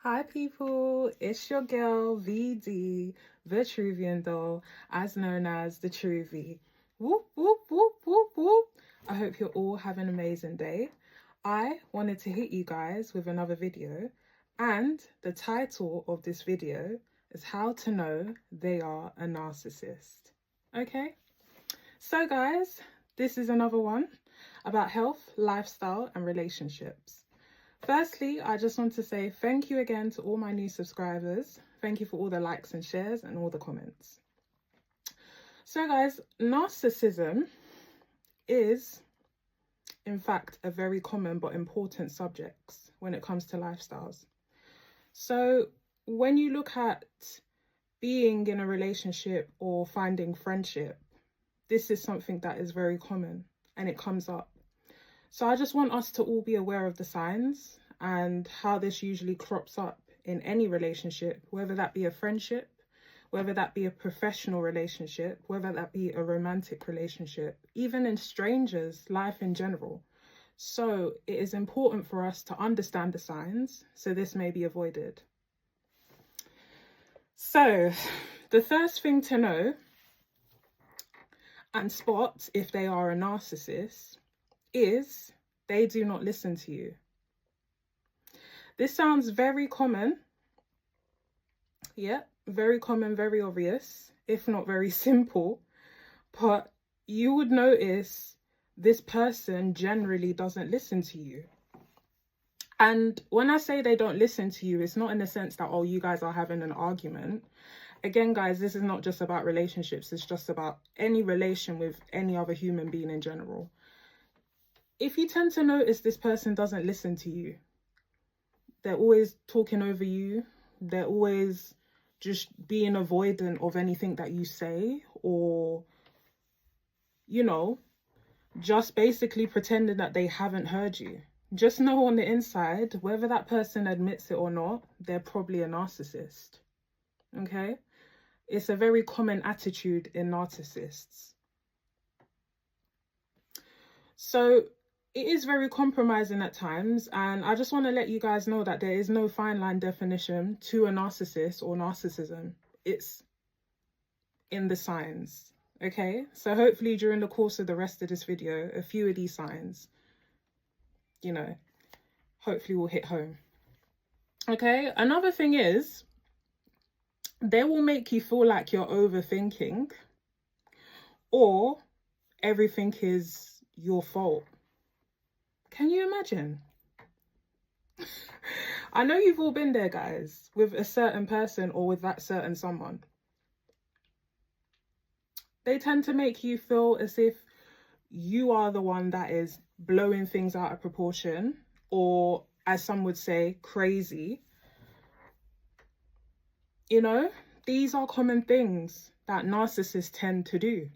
Hi people, it's your girl VD, the Truvian doll, as known as the Truvy. Whoop, whoop, whoop, whoop, whoop. I hope you're all having an amazing day. I wanted to hit you guys with another video, and the title of this video is how to know they are a narcissist. Okay, so guys, this is another one about health, lifestyle, and relationships. Firstly, I just want to say thank you again to all my new subscribers. Thank you for all the likes and shares and all the comments. So guys, narcissism is in fact a very common but important subject when it comes to lifestyles. So when you look at being in a relationship or finding friendship, this is something that is very common and it comes up. So I just want us to all be aware of the signs and how this usually crops up in any relationship, whether that be a friendship, whether that be a professional relationship, whether that be a romantic relationship, even in strangers' life in general. So it is important for us to understand the signs so this may be avoided. So the first thing to know and spot if they are a narcissist is they do not listen to you. This sounds very common. Yeah, very common, very obvious, if not very simple. But you would notice this person generally doesn't listen to you. And when I say they don't listen to you, it's not in the sense that, oh, you guys are having an argument. Again, guys, this is not just about relationships. It's just about any relation with any other human being in general. If you tend to notice this person doesn't listen to you, they're always talking over you, they're always just being avoidant of anything that you say, or, you know, just basically pretending that they haven't heard you. Just know on the inside, whether that person admits it or not, they're probably a narcissist. Okay? It's a very common attitude in narcissists. So it is very compromising at times, and I just want to let you guys know that there is no fine line definition to a narcissist or narcissism. It's in the signs, okay? So hopefully during the course of the rest of this video, a few of these signs, you know, hopefully will hit home. Okay, another thing is, they will make you feel like you're overthinking or everything is your fault. Can you imagine? I know you've all been there, guys, with a certain person or with that certain someone. They tend to make you feel as if you are the one that is blowing things out of proportion, or as some would say, crazy. You know, these are common things that narcissists tend to do.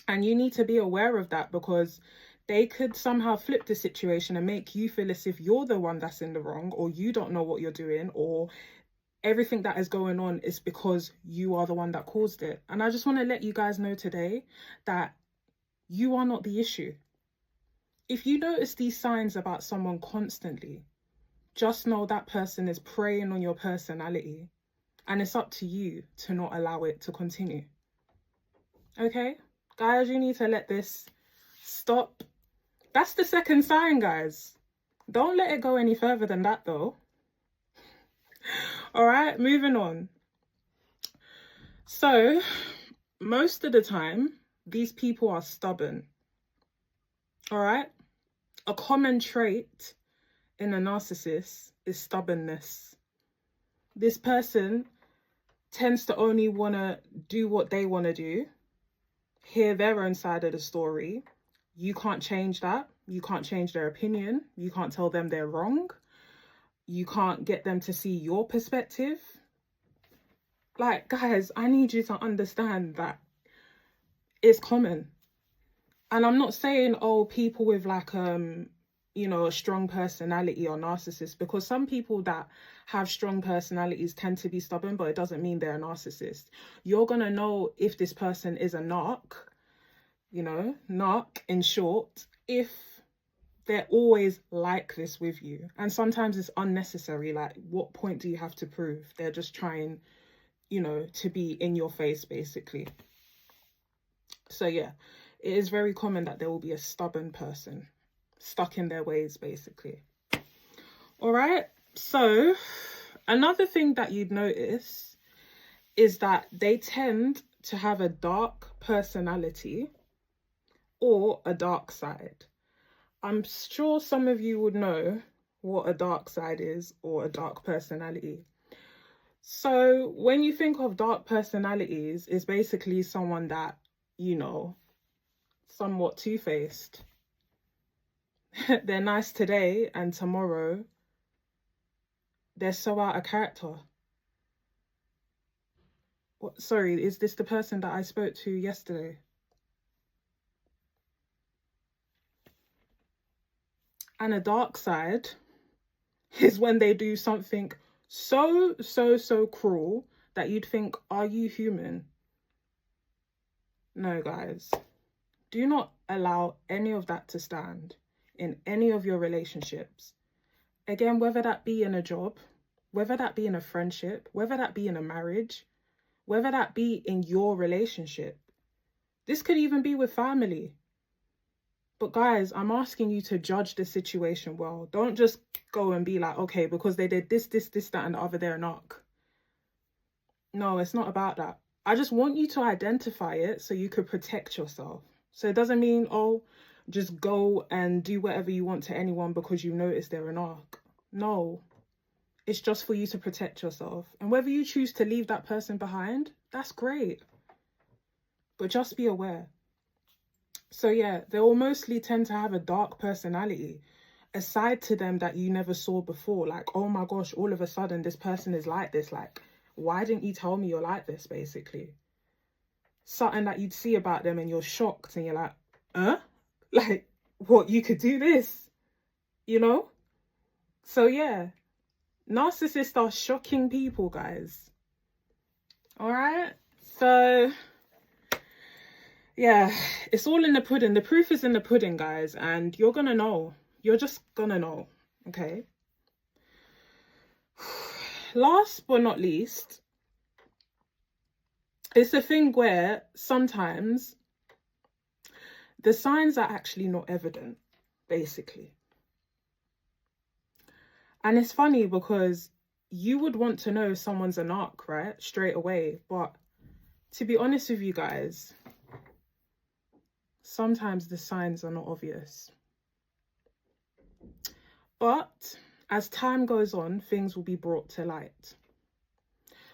And you need to be aware of that, because they could somehow flip the situation and make you feel as if you're the one that's in the wrong, or you don't know what you're doing, or everything that is going on is because you are the one that caused it. And I just want to let you guys know today that you are not the issue. If you notice these signs about someone constantly, just know that person is preying on your personality, and it's up to you to not allow it to continue. Okay? Guys, you need to let this stop. That's the second sign, guys. Don't let it go any further than that, though. All right, moving on. So, most of the time, these people are stubborn. All right? A common trait in a narcissist is stubbornness. This person tends to only want to do what they want to do, hear their own side of the story. You can't change that. You can't change their opinion. You can't tell them they're wrong. You can't get them to see your perspective. Like, guys, I need you to understand that it's common. And I'm not saying, oh, people with like, you know, a strong personality or narcissist, because some people that have strong personalities tend to be stubborn, but it doesn't mean they're a narcissist. You're going to know if this person is a narc, you know, narc in short, if they're always like this with you. And sometimes it's unnecessary. Like, what point do you have to prove? They're just trying, you know, to be in your face, basically. So yeah, it is very common that there will be a stubborn person stuck in their ways, basically. All right. So another thing that you'd notice is that they tend to have a dark personality or a dark side. I'm sure some of you would know what a dark side is or a dark personality. So when you think of dark personalities, it's basically someone that, you know, somewhat two-faced. They're nice today and tomorrow they're so out of character. What, sorry, is this the person that I spoke to yesterday? And a dark side is when they do something so cruel that you'd think, are you human? No, guys. Do not allow any of that to stand in any of your relationships. Again, whether that be in a job, whether that be in a friendship, whether that be in a marriage, whether that be in your relationship. This could even be with family. But guys, I'm asking you to judge the situation well. Don't just go and be like, okay, because they did this, that, and the other, they're an arc. No, it's not about that. I just want you to identify it so you could protect yourself. So it doesn't mean, oh, just go and do whatever you want to anyone because you notice they're an arc. No, it's just for you to protect yourself. And whether you choose to leave that person behind, that's great. But just be aware. So yeah, they will mostly tend to have a dark personality, a side to them that you never saw before. Like, oh my gosh, all of a sudden this person is like this. Like, why didn't you tell me you're like this, basically? Something that you'd see about them and you're shocked and you're like, huh? Like, what, you could do this? You know? So yeah, narcissists are shocking people, guys. All right? So yeah, it's all in the pudding. The proof is in the pudding, guys, and you're gonna know. You're just gonna know, okay? Last but not least, it's a thing where sometimes the signs are actually not evident, basically. And it's funny because you would want to know if someone's a narc, right? Straight away. But to be honest with you guys, sometimes the signs are not obvious. But as time goes on, things will be brought to light.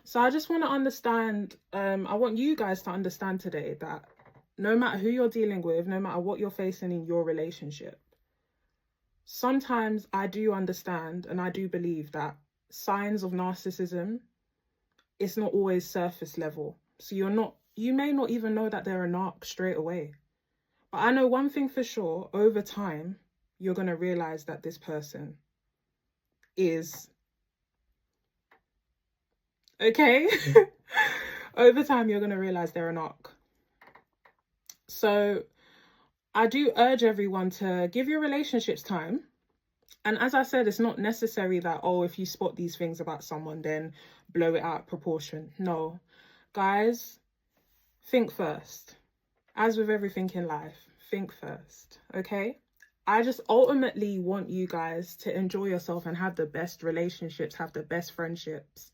So I just want to understand, I want you guys to understand today that no matter who you're dealing with, no matter what you're facing in your relationship, sometimes I do understand and I do believe that signs of narcissism, it's not always surface level. So you may not even know that they're a narc straight away. But I know one thing for sure, over time, you're going to realize that this person is, okay? Over time, you're going to realize they're an arc. So I do urge everyone to give your relationships time. And as I said, it's not necessary that, oh, if you spot these things about someone, then blow it out of proportion. No, guys, think first. As with everything in life, think first, okay? I just ultimately want you guys to enjoy yourself and have the best relationships, have the best friendships.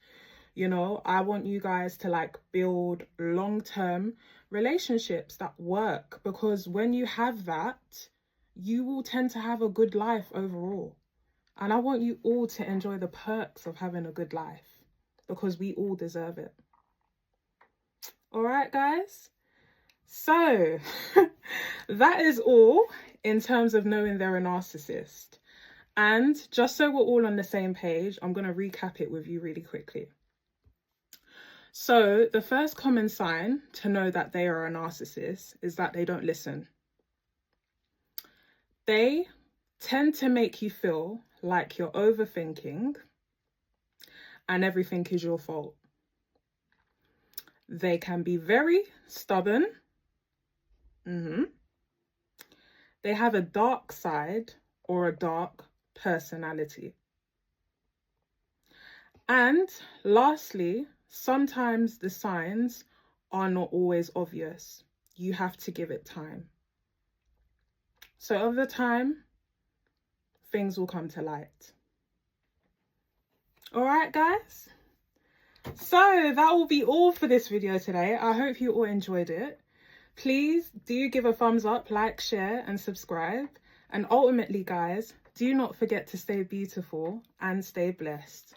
You know, I want you guys to like build long-term relationships that work, because when you have that, you will tend to have a good life overall. And I want you all to enjoy the perks of having a good life, because we all deserve it. All right, guys? So that is all in terms of knowing they're a narcissist. And just so we're all on the same page, I'm going to recap it with you really quickly. So the first common sign to know that they are a narcissist is that they don't listen. They tend to make you feel like you're overthinking and everything is your fault. They can be very stubborn. They have a dark side or a dark personality. And lastly, sometimes the signs are not always obvious. You have to give it time. So over time, things will come to light. All right, guys. So that will be all for this video today. I hope you all enjoyed it. Please do give a thumbs up, like, share, and subscribe. And ultimately, guys, do not forget to stay beautiful and stay blessed.